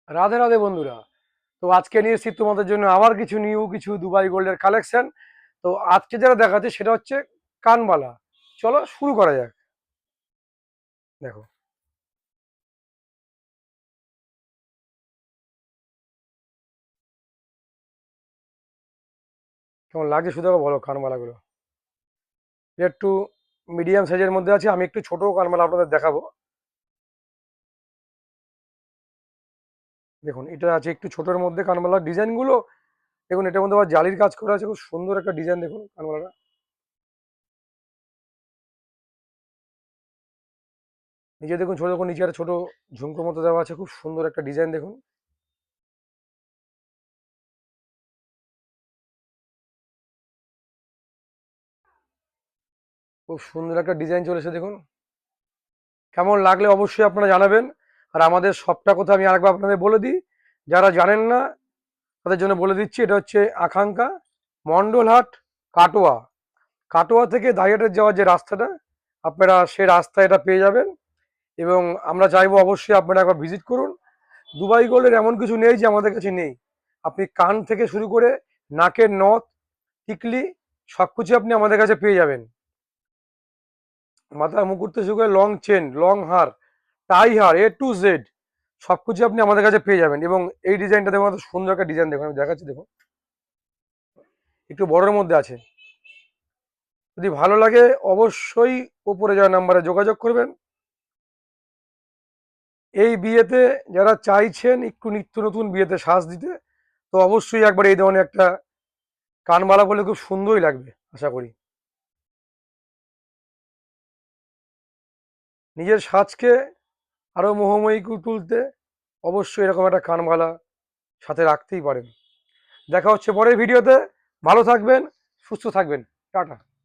রাধে রাধে বন্ধুরা। তো আজকে নিয়ে এসেছি তোমাদের জন্য আবার কিছু দুবাই গোল্ডের কালেকশন। তো আজকে যেটা দেখাচ্ছে সেটা হচ্ছে কানবালা। চলো শুরু করা যাক। দেখো কেমন লাগছে, শুধু একবার বলো কানবালাগুলো। এটা একটু মিডিয়াম সাইজের মধ্যে আছে, আমি একটু ছোট কানবালা আপনাদের দেখাবো। দেখুন এটা আছে একটু ছোটোর মধ্যে কানবালার ডিজাইনগুলো। দেখুন এটার মধ্যে আবার জালির কাজ করা আছে, খুব সুন্দর একটা ডিজাইন। দেখুন কানবালাটা নিচে দেখুন, ছোট দেখুন নিচে একটা ছোট ঝুমকোর মতো দেওয়া আছে, খুব সুন্দর একটা ডিজাইন। দেখুন খুব সুন্দর একটা ডিজাইন চলেছে দেখুন। কেমন লাগলে অবশ্যই আপনারা জানাবেন। আর আমাদের শপটা কোথায় আমি আরেকবার আপনাদের বলে দিই, যারা জানেন না তাদের জন্য বলে দিচ্ছি। এটা হচ্ছে আকাঙ্ক্ষা মন্ডলহাট, কাটোয়া। কাটোয়া থেকে দাইহাটের যাওয়ার যে রাস্তাটা, আপনারা সেই রাস্তায় এটা পেয়ে যাবেন। এবং আমরা চাইবো অবশ্যই আপনারা একবার ভিজিট করুন। দুবাই গোল্ডের এমন কিছু নেই যে আমাদের কাছে নেই। আপনি কান থেকে শুরু করে নাকের নথ, টিকলি, সব কিছু আপনি আমাদের কাছে পেয়ে যাবেন। মাথায় মুকুট থেকে শুরু করে লং চেন, লং হার, টাই হার, A to Z সবকিছু আপনি আমাদের কাছে পেয়ে যাবেন। এবং এই ডিজাইনটা দেখুন, কত সুন্দর একটা ডিজাইন। দেখুন আমি দেখাচ্ছি, দেখুন একটু বড়ের মধ্যে আছে। যদি ভালো লাগে অবশ্যই উপরে যাওয়া নাম্বারে যোগাযোগ করবেন। এই বিয়েতে যারা চাইছেন একটু নিত্য নতুন বিয়েতে সাজ দিতে, তো অবশ্যই একবার এই ধরনের একটা কানমালা বলে খুব সুন্দরই লাগবে আশা করি। নিজের সাজকে আরো মোহময়ী তুলতে অবশ্যই এরকম একটা কানমালা সাথে রাখতেই পারেন। দেখা হচ্ছে পরের ভিডিওতে। ভালো থাকবেন, সুস্থ থাকবেন। টাটা।